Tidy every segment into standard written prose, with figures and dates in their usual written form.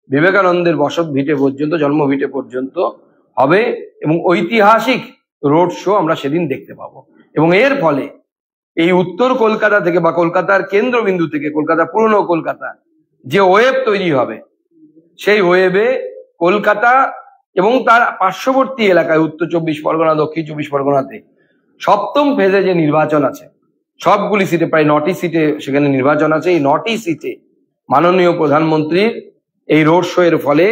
বিবেকানন্দের বসত ভিটে পর্যন্ত, জন্মভিটে পর্যন্ত হবে এবং ঐতিহাসিক রোড শো আমরা সেদিন দেখতে পাবো। এবং এর ফলে এই উত্তর কলকাতা থেকে বা কলকাতার কেন্দ্রবিন্দু থেকে, কলকাতা পুরনো কলকাতা, যে ওয়েব তৈরি হবে, সেই ওয়েবে কলকাতা এবং তার পার্শ্ববর্তী এলাকায় উত্তর 24 পরগনা, দক্ষিণ 24 পরগনাতে সপ্তম ফেজে যে নির্বাচন আছে, সবগুলি সিটে, প্রায় 9টি সিটে সেখানে নির্বাচন আছে। এই 9টি সিটে মাননীয় প্রধানমন্ত্রীর এই রোড শো এর ফলে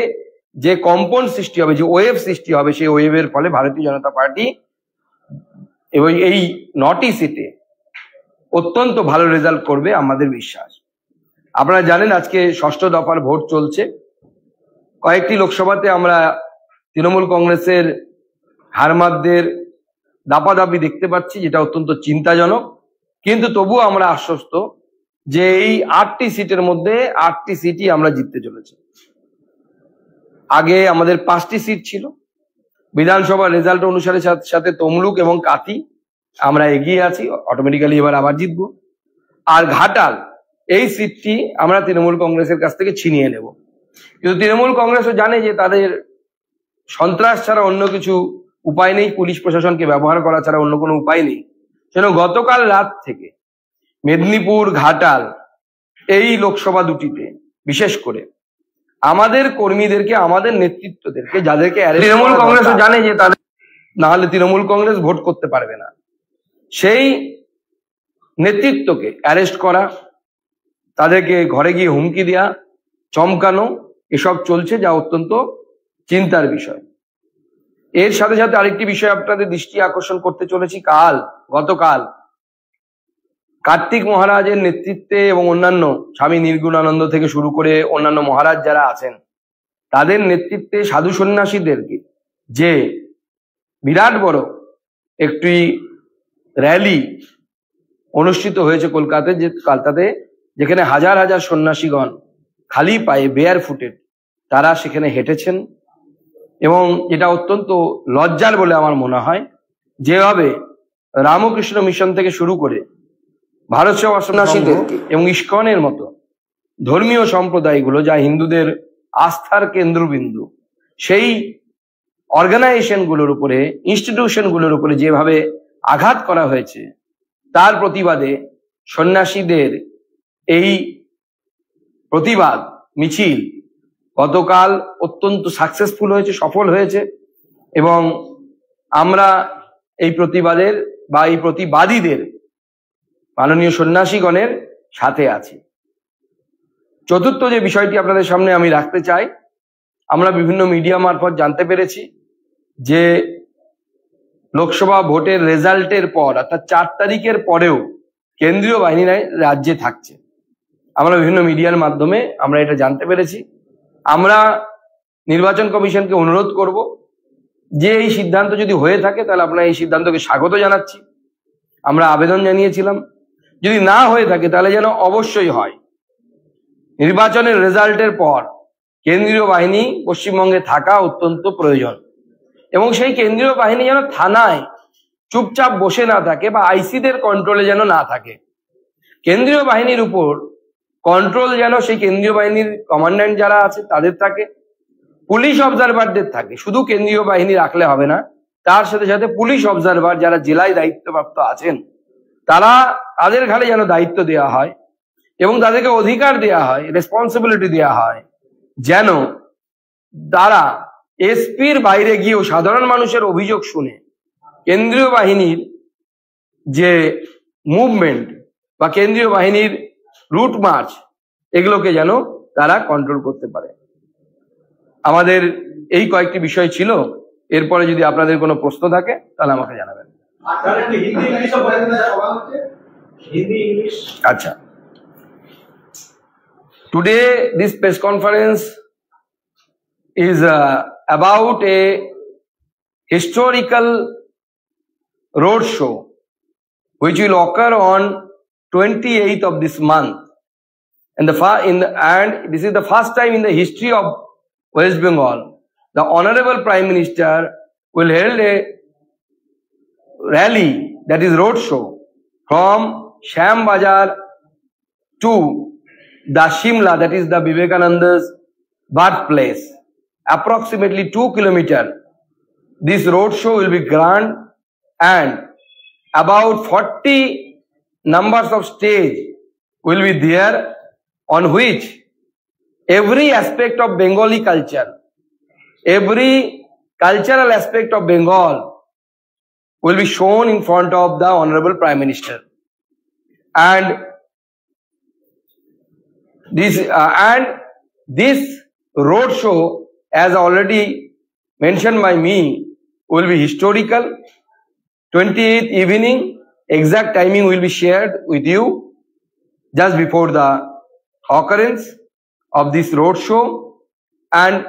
যে কম্পন সৃষ্টি হবে, যে ওয়েভ সৃষ্টি হবে, সেই ওয়েভের ফলে ভারতীয় জনতা পার্টি এবং এই 9টি সিটে অত্যন্ত ভালো রেজাল্ট করবে আমাদের বিশ্বাস। আপনারা জানেন আজকে ষষ্ঠ দফার ভোট চলছে। কয়েকটি লোকসভাতে আমরা তৃণমূল কংগ্রেসের হারমাতদের দাপাদাপি দেখতে পাচ্ছি, যেটা অত্যন্ত চিন্তাজনক। কিন্তু তবুও আমরা আশ্বস্ত যে এই 8টি সিটের মধ্যে 8টি সিটই আমরা জিততে চলেছি। আগে আমাদের 5টি সিট ছিল। বিধানসভা রেজাল্ট অনুসারে সাথে তমলুক এবং কাথি আমরা এগিয়ে আছি, অটোমেটিক্যালি এবার আবার জিতবো। আর ঘাটাল, এই সিটটি আমরা তৃণমূল কংগ্রেসের কাছ থেকে ছিনিয়ে নেব। কিন্তু তৃণমূল কংগ্রেসও জানে যে তাদের সন্ত্রাস ছাড়া অন্য কিছু উপায় নেই, পুলিশ প্রশাসনকে ব্যবহার করা ছাড়া অন্য কোনো উপায় নেই। যেন গতকাল রাত থেকে মেদিনীপুর, ঘাটাল এই লোকসভা দুটিতে বিশেষ করে আমাদের কর্মীদেরকে, আমাদের নেতৃত্বদেরকে, যাদেরকে তৃণমূল কংগ্রেসও জানে যে তাদের না হলে তৃণমূল কংগ্রেস ভোট করতে পারবে না, সেই নেতৃত্বকে অ্যারেস্ট করা, তাদেরকে ঘরে গিয়ে হুমকি দেওয়া, চমকানো, এসব চলছে, যা অত্যন্ত চিন্তার বিষয়। এর সাথে সাথে আরেকটি বিষয় আপনাদের দৃষ্টি আকর্ষণ করতে চলেছি। গতকাল কার্তিক মহারাজের নেতৃত্বে এবং অন্যান্য স্বামী নির্গুণানন্দ থেকে শুরু করে অন্যান্য মহারাজ যারা আছেন, তাদের নেতৃত্বে সাধু সন্ন্যাসীদেরকে যে বিরাট বড় একটি র্যালি অনুষ্ঠিত হয়েছে কলকাতাতে, যেখানে হাজার হাজার সন্ন্যাসীগণ খালি পায়ে, বেয়ার ফুটেড, তারা সেখানে হেঁটেছেন। এবং এটা অত্যন্ত লজ্জার বলে আমার মনে হয়, যেভাবে রামকৃষ্ণ মিশন থেকে শুরু করে ভারত সেবা সন্ন্যাসীদেরকে এবং ইস্কনের মতো ধর্মীয় সম্প্রদায়গুলো, যা হিন্দুদের আস্থার কেন্দ্রবিন্দু, সেই অর্গানাইজেশনগুলোর উপরে, ইনস্টিটিউশনগুলোর উপরে যেভাবে আঘাত করা হয়েছে, তার প্রতিবাদে সন্ন্যাসীদের এই প্রতিবাদ মিছিল গতকাল অত্যন্ত সাকসেসফুল হয়েছে, সফল হয়েছে। এবং আমরা এই প্রতিবাদের বা এই প্রতিবাদীদের, মাননীয় সন্ন্যাসীগণের সাথে আছি। চতুর্থ যে বিষয়টি আপনাদের সামনে আমি রাখতে চাই, আমরা বিভিন্ন মিডিয়া মারফত জানতে পেরেছি যে লোকসভা ভোটের রেজাল্টের পর, অর্থাৎ 4 তারিখের পরেও কেন্দ্রীয় বাহিনী রাজ্যে থাকছে। আমরা বিভিন্ন মিডিয়ার মাধ্যমে আমরা এটা জানতে পেরেছি। আমরা নির্বাচন কমিশনকে অনুরোধ করব যে এই সিদ্ধান্ত যদি হয়ে থাকে তাহলে আপনারা এই সিদ্ধান্তকে স্বাগত জানাচ্ছি। আমরা আবেদন জানিয়েছিলাম, যদি না হয়ে থাকে তাহলে যেন অবশ্যই হয়। নির্বাচনের রেজাল্টের পর কেন্দ্রীয় বাহিনী পশ্চিমবঙ্গে থাকা অত্যন্ত প্রয়োজন, এবং সেই কেন্দ্রীয় বাহিনী যেন থানায় চুপচাপ বসে না থাকে বা আইসিদের কন্ট্রোলে যেন না থাকে। কেন্দ্রীয় বাহিনীর উপর কন্ট্রোল যেন সেই কেন্দ্রীয় বাহিনীর কমান্ড্যান্ট যারা আছে তাদের থাকে, পুলিশ অবজারভারদের থাকে। শুধু কেন্দ্রীয় বাহিনী রাখলে হবে না, তার সাথে সাথে পুলিশ অবজারভার যারা জেলায় দায়িত্বপ্রাপ্ত আছেন, তাদের ঘাড়ে যেন দায়িত্ব দেওয়া হয় এবং তাদেরকে অধিকার দেওয়া হয়, রেসপন্সিবিলিটি দেওয়া হয়, যেন তারা এসপির বাইরে গিয়েও সাধারণ মানুষের অভিযোগ শুনে কেন্দ্রীয় বাহিনীর যে মুভমেন্ট বা কেন্দ্রীয় বাহিনীর রুট মার্চ, এগুলোকে যেন তারা কন্ট্রোল করতে পারে। আমাদের এই কয়েকটি বিষয় ছিল। এরপরে যদি আপনাদের কোনো প্রশ্ন থাকে তাহলে আমাকে জানাবেন। আচ্ছা, today this press conference is about a historical road show which will occur on 28th of this month, and this is the first time in the history of West Bengal the Honorable Prime Minister will hold a rally, that is road show, from Sham Bazar to the Shimla, that is the Vivekananda's birthplace, approximately 2 kilometers. This road show will be grand, and about 40 numbers of stage will be there, on which every aspect of Bengali culture, every cultural aspect of Bengal will be shown in front of the Honorable Prime Minister. And this road show, as already mentioned by me, will be historical. 28th evening, exact timing will be shared with you just before the occurrence of this road show, and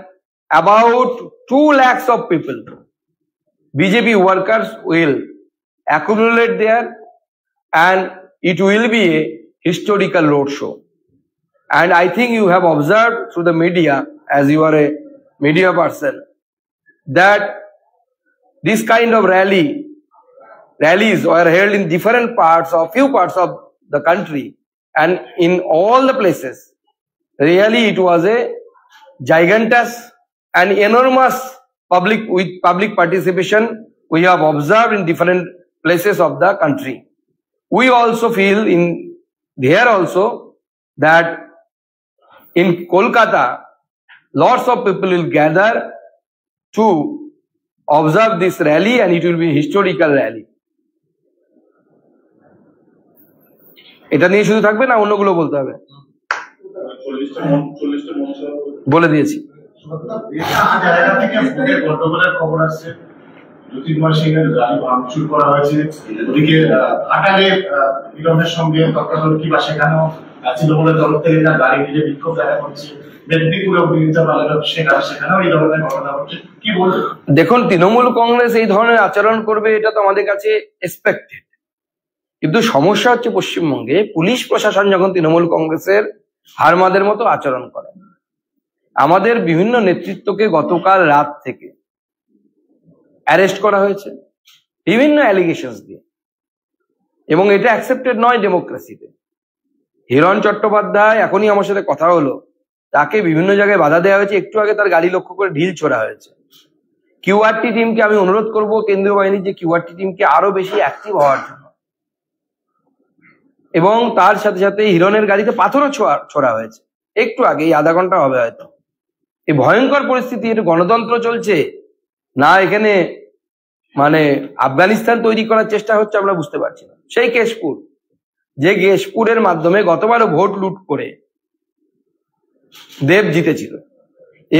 about 2 lakhs of people, BJP workers, will accumulate there, and it will be a historical road show. And I think you have observed through the media, as you are a media person, that this kind of rallies were held in different parts or few parts of the country, and in all the places. Really, it was a gigantic and enormous public participation we have observed in different places of the country. We also feel in there also that in Kolkata, lots of people will gather to observe this rally, and it will be a historical rally. এটা নিয়ে শুধু থাকবে না, অন্যগুলো বলতে হবে? বলে দিয়েছি। জ্যোতির্ময় সিং এর গাড়ি ভাঙচুর করা হয়েছে, ওদিকে ঘাটালে বিরোধের সঙ্গে তর্কাতর্কি বা সেখানেও তৃণমূলের তরফ থেকে তার গাড়ি নিয়ে বিক্ষোভ দেখা করছে, মেদিনীপুরে সেখানেও এই ধরনের ঘটনা হচ্ছে, কি বলবেন? দেখুন, তৃণমূল কংগ্রেস এই ধরনের আচরণ করবে এটা তো আমাদের কাছে এক্সপেক্টেড, কিন্তু সমস্যা হচ্ছে পশ্চিমবঙ্গে পুলিশ প্রশাসন যখন তৃণমূল কংগ্রেসের হারমাদের মতো আচরণ করে। আমাদের বিভিন্ন নেতৃত্বকে গতকাল রাত থেকে অ্যারেস্ট করা হয়েছে বিভিন্ন অ্যালিগেশনস দিয়ে, এবং এটা অ্যাকসেপ্টেড নয় ডেমোক্রেসিতে। হিরণ চট্টোপাধ্যায়, এখনই আমার সাথে কথা হলো, তাকে বিভিন্ন জায়গায় বাধা দেওয়া হয়েছে, একটু আগে তার গাড়ি লক্ষ্য করে ঢিল ছোড়া হয়েছে। কিউআরটি টিমকে আমি অনুরোধ করব, কেন্দ্রীয় বাহিনীর যে কিউআরটি টিমকে আরো বেশি অ্যাক্টিভ হওয়ার জন্য, এবং তার সাথে সাথে হিরণের গাড়িতে পাথরও ছোড়া হয়েছে একটু আগে, এই আধা ঘন্টা হবে হয়তো। এই ভয়ঙ্কর পরিস্থিতি, এটা গণতন্ত্র চলছে না এখানে মানে আফগানিস্তান তৈরি করার চেষ্টা হচ্ছে, আমরা বুঝতে পারছি না। সেই কেশপুর, যে কেশপুরের মাধ্যমে গতবারও ভোট লুট করে দেব জিতেছিল,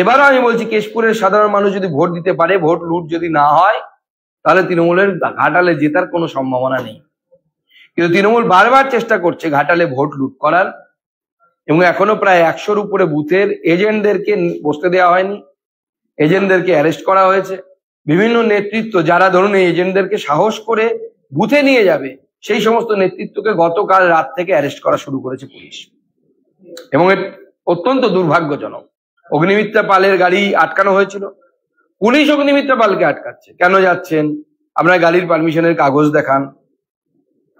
এবারও আমি বলছি কেশপুরের সাধারণ মানুষ যদি ভোট দিতে পারে, ভোট লুট যদি না হয়, তাহলে তৃণমূলের ঘাটালে জেতার কোনো সম্ভাবনা নেই। কিন্তু তৃণমূল বারবার চেষ্টা করছে ঘাটালে ভোট লুট করার, এবং এখনো প্রায় 100-র উপরে বুথের এজেন্টদেরকে বসতে দেওয়া হয়নি, এজেন্টদেরকে অ্যারেস্ট করা হয়েছে। বিভিন্ন নেতৃত্ব যারা ধরুন এই এজেন্টদেরকে সাহস করে বুথে নিয়ে যাবে, সেই সমস্ত নেতৃত্বকে গতকাল রাত থেকে অ্যারেস্ট করা শুরু করেছে পুলিশ, এবং অত্যন্ত দুর্ভাগ্যজনক। অগ্নিমিত্রা পালের গাড়ি আটকানো হয়েছিল, পুলিশ অগ্নিমিত্রা পালকে আটকাচ্ছে। কেন যাচ্ছেন? আপনার গাড়ির পারমিশনের কাগজ দেখান।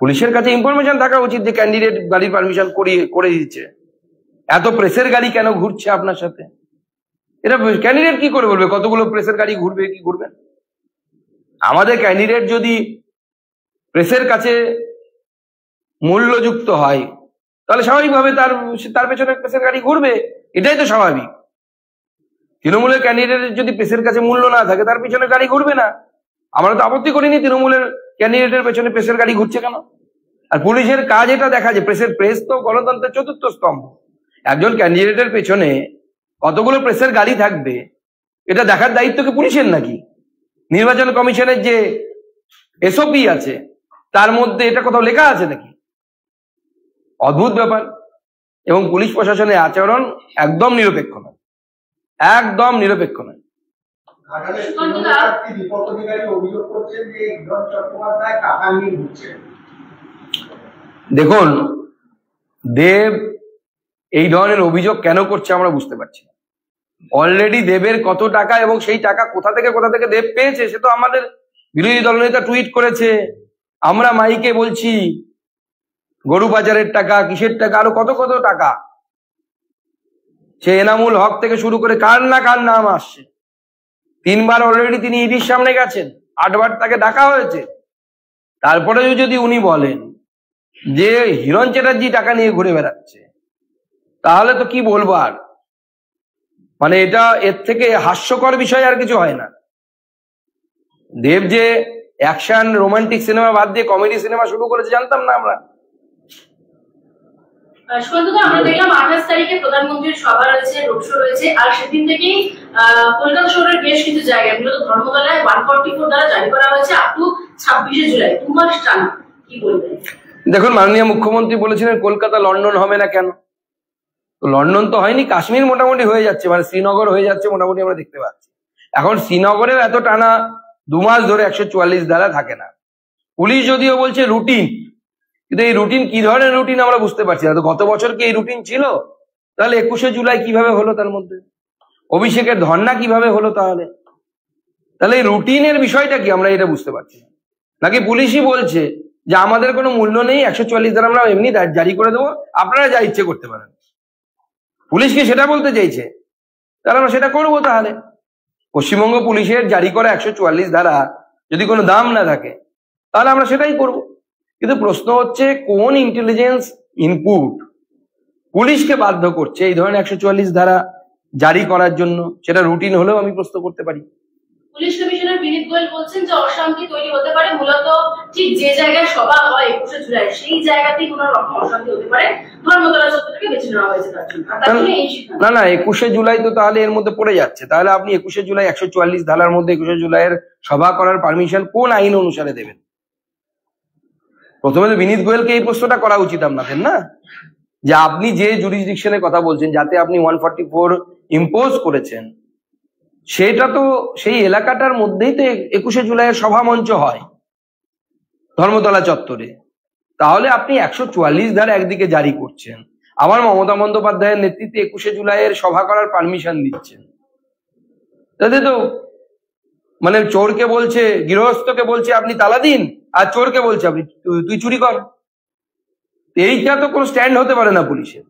পুলিশের কাছে ইনফরমেশন থাকা উচিত যে ক্যান্ডিডেট গাড়ির পারমিশন করে দিচ্ছে। এত প্রেসের গাড়ি কেন ঘুরছে আপনার সাথে? এটা ক্যান্ডিডেট কি করে বলবে কতগুলো প্রেসের গাড়ি ঘুরবে কি ঘুরবে? আমাদের ক্যান্ডিডেট যদি প্রেসের কাছে মূল্যযুক্ত হয়, তাহলে স্বাভাবিকভাবে তার পেছনে প্রেসের গাড়ি ঘুরবে, এটাই তো স্বাভাবিক। তৃণমূলের ক্যান্ডিডেটের যদি প্রেসের কাছে মূল্য না থাকে, তার পিছনে গাড়ি ঘুরবে না। আমরা তো আপত্তি করিনি তৃণমূলের ক্যান্ডিডেটের পেছনে প্রেসের গাড়ি ঘুরছে কেন। আর পুলিশের কাজ এটা দেখা, যে প্রেস তো গণতন্ত্রের চতুর্থ স্তম্ভ। একজন ক্যান্ডিডেটের পেছনে কতগুলো প্রেসের গাড়ি থাকবে, এটা দেখার দায়িত্ব কি পুলিশের নাকি? নির্বাচন কমিশনের যে এসওপি আছে তার মধ্যে এটা কোথাও লেখা আছে নাকি? অদ্ভুত ব্যাপার। এবং পুলিশ প্রশাসনের আচরণ একদম নিরপেক্ষ নয়, একদম নিরপেক্ষ নয়। দেখুন, দেব এই ধরনের অভিযোগ কেন করছে আমরা বুঝতে পারছি না। অলরেডি দেবের কত টাকা এবং সেই টাকা কোথা থেকে দেব পেয়েছে, সে তো আমাদের বিরোধী দলনেতা টুইট করেছে। আমরা মাইকে বলছি গরু পাচারের টাকা, কিসের টাকা, আরো কত টাকা। সে এনামুল হক থেকে শুরু করে কার না কার নাম আসছে। 3 বার অলরেডি তিনি ইডির সামনে গেছেন, 8 বার তাকে ডাকা হয়েছে। তারপরে যদি উনি বলেন যে হিরণ চ্যাটার্জি টাকা নিয়ে ঘুরে বেড়াচ্ছে, তাহলে তো কি বলবো আর, মানে এটা এর থেকে হাস্যকর বিষয় আর কিছু হয় না। দেব যে অ্যাকশন রোমান্টিক সিনেমা বাদ দিয়ে কমেডি সিনেমা শুরু করেছে জানতাম না আমরা। আমরা দেখলাম 28 তারিখে প্রধানমন্ত্রীর সভা রয়েছে, রোড শো রয়েছে, আর সেদিন থেকেই কলকাতা শহরের বেশ কিছু জায়গায় মূলত ধর্মতলায় 144 দ্বারা জারি করা হয়েছে আপ টু 26 জুলাই, 2 মাস টানা। কি বলবেন? দেখুন, মাননীয় মুখ্যমন্ত্রী বলেছিলেন কলকাতা লন্ডন হবে না কেন, তো লন্ডন তো হয়নি, কাশ্মীর মোটামুটি হয়ে যাচ্ছে, মানে শ্রীনগর হয়ে যাচ্ছে মোটামুটি আমরা দেখতে পাচ্ছি। এখন শ্রীনগরেও এত টানা 2 মাস ধরে 144 দ্বারা থাকে না। পুলিশ যদিও বলছে রুটিন, কিন্তু এই রুটিন কি ধরনের রুটিন আমরা বুঝতে পারছি না। তো গত বছর কি এই রুটিন ছিল? তাহলে 21শে জুলাই কিভাবে হলো? তার মধ্যে অভিষেকের ধর্ণা কিভাবে হলো? তাহলে এই রুটিনের বিষয়টা কি আমরা এটা বুঝতে পারছি না। নাকি পুলিশই বলছে যে আমাদের কোনো মূল্য নেই, 144 দ্বারা আমরা এমনি জারি করে দেবো, আপনারা যা ইচ্ছে করতে পারেন। পুলিশ কি সেটা বলতে চাইছে? তাহলে আমরা সেটা করবো। তাহলে পশ্চিমবঙ্গ পুলিশের জারি করা 144 দ্বারা যদি কোনো দাম না থাকে, তাহলে আমরা সেটাই করব। কিন্তু প্রশ্ন হচ্ছে কোন ইন্টেলিজেন্স ইনপুট পুলিশকে বাধ্য করছে এই ধরনের 144 ধারা জারি করার জন্য? সেটা রুটিন হলেও আমি প্রশ্ন করতে পারি। পুলিশ কমিশনার বিনীত গোয়েল বলছেন যে অশান্তি তৈরি হতে পারে মূলত ঠিক যে জায়গায় সভা হয় 21শে জুলাই, সেই জায়গাতেই কোনো রকম অশান্তি হতে পারে, ধর্মতলা চত্বরকে বেছে নেওয়া হয়েছে তার জন্য। না, 21শে জুলাই তো তাহলে এর মধ্যে পড়ে যাচ্ছে। তাহলে আপনি 21শে জুলাই 144 ধারার মধ্যে 21শে জুলাইয়ের সভা করার পারমিশন কোন আইন অনুসারে দেবেন? প্রথমে তো বিনীত গোয়েলকে এই প্রশ্নটা করা উচিত আপনাদের, না? যে আপনি যে জুরিসডিকশনের কথা বলছেন, যাতে আপনি 144 ইম্পোজ করেছেন, সেটা তো সেই এলাকাটার মধ্যেই তো 21শে জুলাইয়ের সভা মঞ্চ হয় ধর্মতলা চত্বরে। তাহলে আপনি 144 ধারা একদিকে জারি করছেন, আবার মমতা বন্দ্যোপাধ্যায়ের নেতৃত্বে 21শে জুলাইয়ের সভা করার পারমিশন দিচ্ছেন। তাতে তো মানে চোরকে বলছে, গৃহস্থকে বলছে আপনি তালা দিন, আর চোরকে বলছে আপনি তুই চুরি কর। এইটা তো কোনো স্ট্যান্ড হতে পারে না পুলিশের।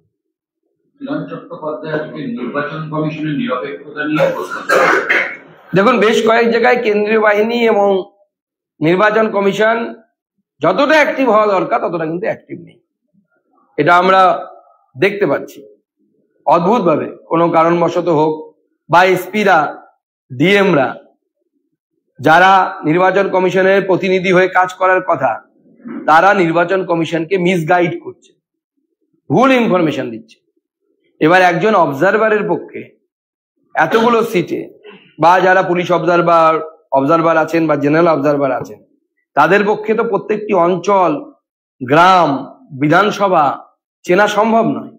দেখুন, বেশ কয়েক জায়গায় কেন্দ্রীয় বাহিনী এবং নির্বাচন কমিশন যতটা অ্যাক্টিভ হওয়া দরকার ততটা কিন্তু অ্যাক্টিভ নেই, এটা আমরা দেখতে পাচ্ছি। অদ্ভুত ভাবে কোনো কারণবশত হোক বা এসপিরা, ডিএমরা, যারা নির্বাচন কমিশনের প্রতিনিধি হয়ে কাজ করার কথা, তারা নির্বাচন কমিশনকে মিসগাইড করছে, ভুল ইনফরমেশন দিচ্ছে। এবার একজন অবজারভারের পক্ষে এতগুলো সিটে, বা যারা পুলিশ অবজারভার আছেন বা জেনারেল অবজারভার আছেন, তাদের পক্ষে তো প্রত্যেকটি অঞ্চল, গ্রাম, বিধানসভা চেনা সম্ভব নয়।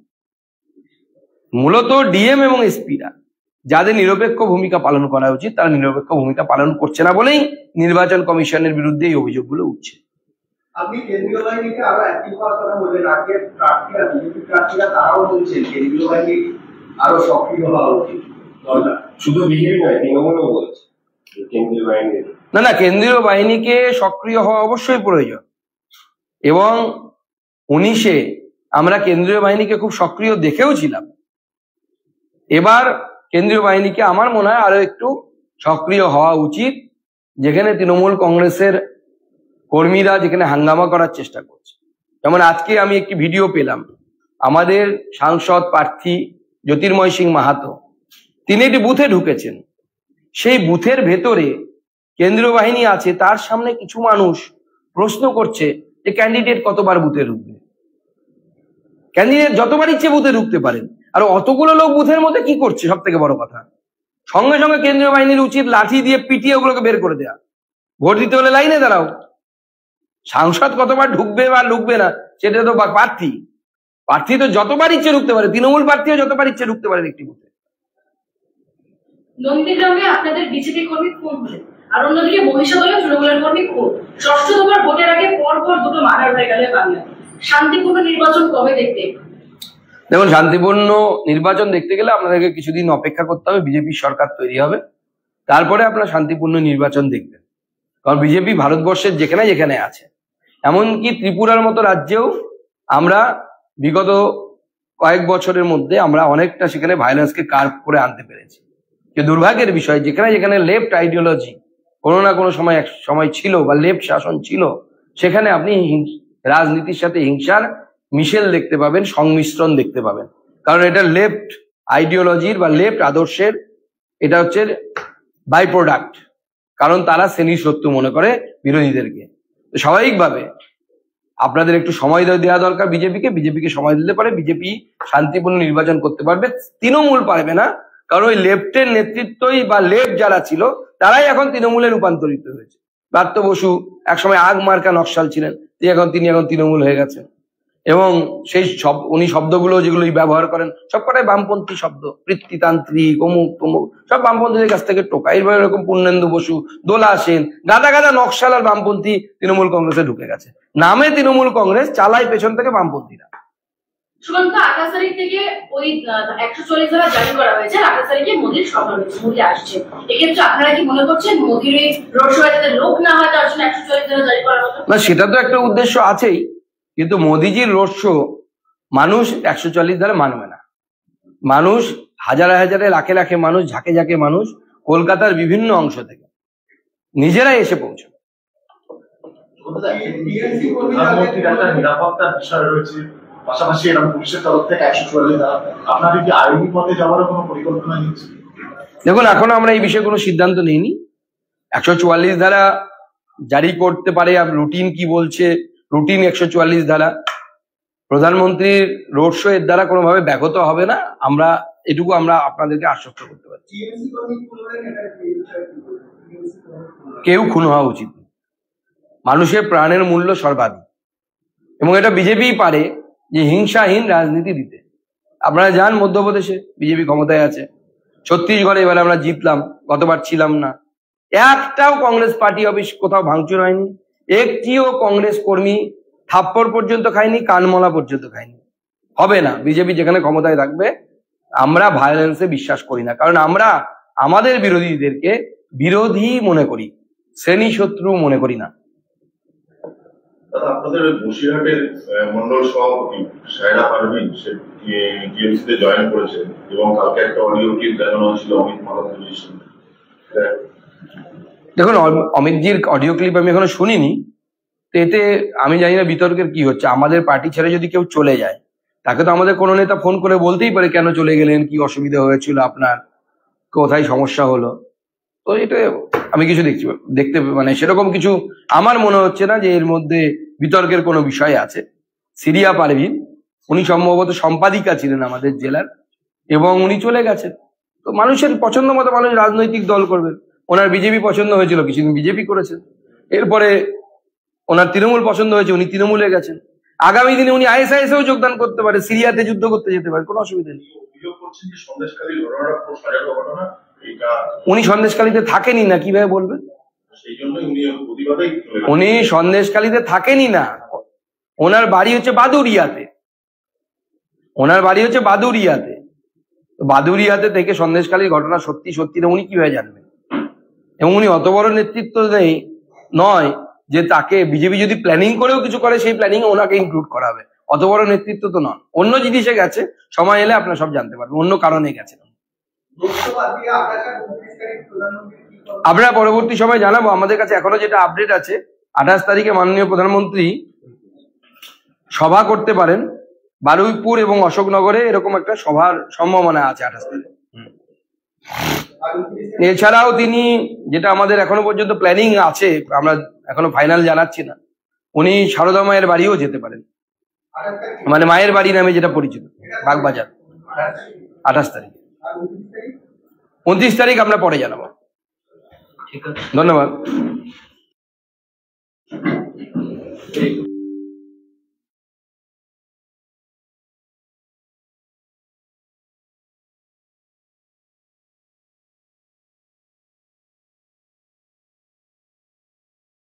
মূলত ডিএম এবং এসপিরা, যাদের নিরপেক্ষ ভূমিকা পালন করা উচিত, তারা নিরপেক্ষ ভূমিকা পালন করছে না বলেই নির্বাচন কমিশনের বিরুদ্ধে এই অভিযোগগুলো উঠছে। আপনি কেন্দ্রীয় বাহিনীকে আরো অ্যাক্টিভ করার কথা বললেন, আগে প্রার্থীরা, বিজেপি প্রার্থীরা তারাও বলছেন কেন্দ্রীয় বাহিনী আরো সক্রিয় হওয়া উচিত। শুধু বিজেপি নয়, তৃণমূলও বলছে কেন্দ্রীয় বাহিনী। না, কেন্দ্রীয় বাহিনীকে সক্রিয় হওয়া অবশ্যই প্রয়োজন, এবং 19-এ আমরা কেন্দ্রীয় বাহিনীকে খুব সক্রিয় দেখেও ছিলাম। এবার কেন্দ্রীয় বাহিনীকে আমার মনে হয় আরো একটু সক্রিয় হওয়া উচিত। যেখানে তৃণমূল কংগ্রেসের কর্মীরা যেখানে হাঙ্গামা করার চেষ্টা করছে, যেমন আজকে আমি একটি ভিডিও পেলাম, আমাদের সাংসদ প্রার্থী জ্যোতির্ময় সিং মাহাতো, তিনি একটি বুথে ঢুকেছেন, সেই বুথের ভেতরে কেন্দ্রীয় বাহিনী আছে, তার সামনে কিছু মানুষ প্রশ্ন করছে যে ক্যান্ডিডেট কতবার বুথে ঢুকবে। ক্যান্ডিডেট যতবার ইচ্ছে বুথে ঢুকতে পারেন, আর অতগুলো লোক বুথের মধ্যে কি করছে? সব থেকে বড় কথা, সঙ্গে সঙ্গে কেন্দ্রীয় বাহিনীর উচিত লাঠি দিয়ে পিটিয়ে ওগুলোকে বের করে দেয়া। ভোট দিতে হলে লাইনে দাঁড়াও। সাংসদ কতবার ঢুকবে বা ঢুকবে না সেটা তো প্রার্থী তো যতবার ইচ্ছে ঢুকতে পারে, তৃণমূল প্রার্থীও যতবার ইচ্ছে ঢুকতে পারেন একটি বুথে। নন্দীগ্রামে আপনাদের বিজেপি কর্মী খুন হলেন, আর অন্যদিকে মহিষাদলে তৃণমূলের কর্মী খুন। ষষ্ঠ দফার ভোটের আগে পরপর দুটো মার্ডার হয়ে গেল বাংলায়। শান্তিপূর্ণ নির্বাচন কবে দেখতে? দেখুন, শান্তিপূর্ণ নির্বাচন দেখতে গেলে আপনাদেরকে কিছুদিন অপেক্ষা করতে হবে, বিজেপির সরকার তৈরি হবে, তারপরে আপনারা শান্তিপূর্ণ নির্বাচন দেখবেন। কারণ বিজেপি ভারতবর্ষের যেখানে যেখানে আছে, এমনকি ত্রিপুরার মতো রাজ্যেও আমরা বিগত কয়েক বছরের মধ্যে আমরা অনেকটা সেখানে ভায়োলেন্সকে কার্ভ করে আনতে পেরেছি। যে দুর্ভাগ্যের বিষয়, যেখানে যেখানে লেফট আইডিওলজি কোনো না কোনো সময় ছিল বা লেফট শাসন ছিল, সেখানে আপনি রাজনীতির সাথে হিংসার মিশেল দেখতে পাবেন, সংমিশ্রণ দেখতে পাবেন। কারণ এটা লেফট আইডিওলজির বা লেফট আদর্শের এটা হচ্ছে বাই প্রোডাক্ট। কারণ তারা শ্রেণী শত্রু মনে করে বিরোধীদেরকে। স্বাভাবিকভাবে আপনাদের একটু সময় দেওয়া দরকার বিজেপিকে সময় দিতে পারে, বিজেপি শান্তিপূর্ণ নির্বাচন করতে পারবে, তৃণমূল পারবে না। কারণ ওই লেফটের নেতৃত্বই বা লেফট যারা ছিল তারাই এখন তৃণমূলে রূপান্তরিত হয়েছে। ব্রাত্য বসু একসময় আগ মার্কা নকশাল ছিলেন, তিনি এখন তৃণমূল হয়ে গেছেন। এবং সেই উনি শব্দগুলো যেগুলো ব্যবহার করেন সবকটাই বামপন্থী শব্দ, পৃথিতান্ত্রিক, অমুক তমুক, সব বামপন্থীদের কাছ থেকে টোকা। এরকম পূর্ণেন্দু বসু, দোলা সেন, গাদা গাদা নকশাল আর বামপন্থী তৃণমূল কংগ্রেসে ঢুকে গেছে। নামে তৃণমূল কংগ্রেস, চালায় পেছন থেকে বামপন্থীরা। সুকান্ত, 28 তারিখ থেকে ওই 144 ধারা জারি করা হয়েছে। 28 তারিখে মোদির সভা হয়েছে, মোদি আসছে। এক্ষেত্রে আপনারা কি মনে করছেন মোদির এই রোড শোয়ে যাতে লোক না হয় তার জন্য 144 ধারা জারি করা হতো? না, সেটা তো একটা উদ্দেশ্য আছেই, কিন্তু মোদিজির রোড শো মানুষ 144 ধারা মানবে না। মানুষ হাজারে হাজারে লাখে লাখে মানুষ, ঝাঁকে ঝাঁকে মানুষ কলকাতার বিভিন্ন অংশ থেকে নিজেরাই এসে পৌঁছবে। নিরাপত্তার বিষয় রয়েছে, পাশাপাশি এরকম পুলিশের তরফ থেকে 144 ধারা, আপনাদের কি আইনি পথে যাওয়ার কোনো পরিকল্পনা নিচ্ছে? দেখুন, এখনো আমরা এই বিষয়ে কোনো সিদ্ধান্ত নিইনি। 144 ধারা জারি করতে পারে, রুটিন কি বলছে, রুটিন 144 ধারা। প্রধানমন্ত্রীর রোড শো এর দ্বারা কোনোভাবে ব্যাহত হবে না, এটুকু আমরা আপনাদেরকে আশ্বস্ত করতে পারি। কেউ খুন হওয়া উচিত, মানুষের প্রাণের মূল্য সর্বাধিক, এবং এটা বিজেপি পারে যে হিংসাহীন রাজনীতি দিতে। আপনারা যান মধ্যপ্রদেশে, বিজেপি ক্ষমতায় আছে। ছত্তিশগড়ে এবার আমরা জিতলাম, গতবার ছিলাম না। একটাও কংগ্রেস পার্টি অফিস কোথাও ভাঙচুর হয়নি, একটিও কংগ্রেস কর্মী থাপ্পড় পর্যন্ত খায়নি, কানমলা পর্যন্ত খায়নি। হবে না, বিজেপি যেখানে ক্ষমতায় থাকবে। আমরা ভায়োলেন্সে বিশ্বাস করি না, কারণ আমরা আমাদের বিরোধীদেরকে বিরোধী মনে করি, শ্রেণী শত্রু মনে করি না। আপনাদের বসিরহাটের মন্ডল সভাপতি সায়রা পারভিন টিএমসিতে জয়েন করেছেন, এবং কালকে একটা অডিও ক্লিপ দেখানো হয়েছিল অমিত মালব্যজির সঙ্গে। দেখুন, অমিতজির অডিও ক্লিপ আমি এখনো শুনিনি, তো এতে আমি জানি না বিতর্কের কি হচ্ছে। আমাদের পার্টি ছেড়ে যদি কেউ চলে যায়, তাকে তো আমাদের কোনো নেতা ফোন করে বলতেই পারে কেন চলে গেলেন, কি অসুবিধা হয়েছিল আপনার, কোথায় সমস্যা হলো। তো এটা আমি কিছু দেখতে মানে সেরকম কিছু আমার মনে হচ্ছে না যে এর মধ্যে বিতর্কের কোনো বিষয় আছে। সিরিয়া পারভিন, উনি সম্ভবত সম্পাদিকা ছিলেন আমাদের জেলার, এবং উনি চলে গেছেন। তো মানুষের পছন্দ মতো মানুষ রাজনৈতিক দল করবেন। ওনার বিজেপি পছন্দ হয়েছিল, কিছুদিন বিজেপি করেছেন, এরপরে ওনার তৃণমূল পছন্দ হয়েছে, উনি তৃণমূলে গেছেন। আগামী দিনে উনি আইএসআইএসেও যোগদান করতে পারে, সিরিয়াতে যুদ্ধ করতে যেতে পারে, কোনো অসুবিধা নেই। উনি সন্দেশখালীতে থাকেনি না, কিভাবে বলবেন? উনি সন্দেশখালীতে থাকেনি না, ওনার বাড়ি হচ্ছে বাদুড়িয়াতে। বাদুড়িয়াতে থেকে সন্দেশখালীর ঘটনা সত্যি সত্যি না উনি কিভাবে জানবেন? এবং উনি অত বড় নেতৃত্ব নয় যে তাকে বিজেপি যদি প্ল্যানিং করেও কিছু করে সেই প্ল্যানিং ওনাকে ইনক্লুড করা হবে। অত বড় নেতৃত্ব তো নন, অন্য জিনিসে গেছে, সময় এলে আপনারা সব জানতে পারবেন, অন্য কারণে গেছেন। আমরা পরবর্তী সময় জানাবো। আমাদের কাছে এখনো যেটা আপডেট আছে, 28 তারিখে মাননীয় প্রধানমন্ত্রী সভা করতে পারেন বারুইপুর এবং অশোকনগরে, এরকম একটা সভার সম্ভাবনা আছে 28 তারিখে। এছাড়াও তিনি, যেটা আমাদের এখনো পর্যন্ত প্ল্যানিং আছে, আমরা এখনো ফাইনাল জানাচ্ছি না, উনি সারদা মায়ের বাড়িও যেতে পারেন, মানে মায়ের বাড়ি নামে যেটা পরিচিত, বাগবাজার। 28 তারিখ, 29 তারিখ আমরা পরে জানাবো। ধন্যবাদ।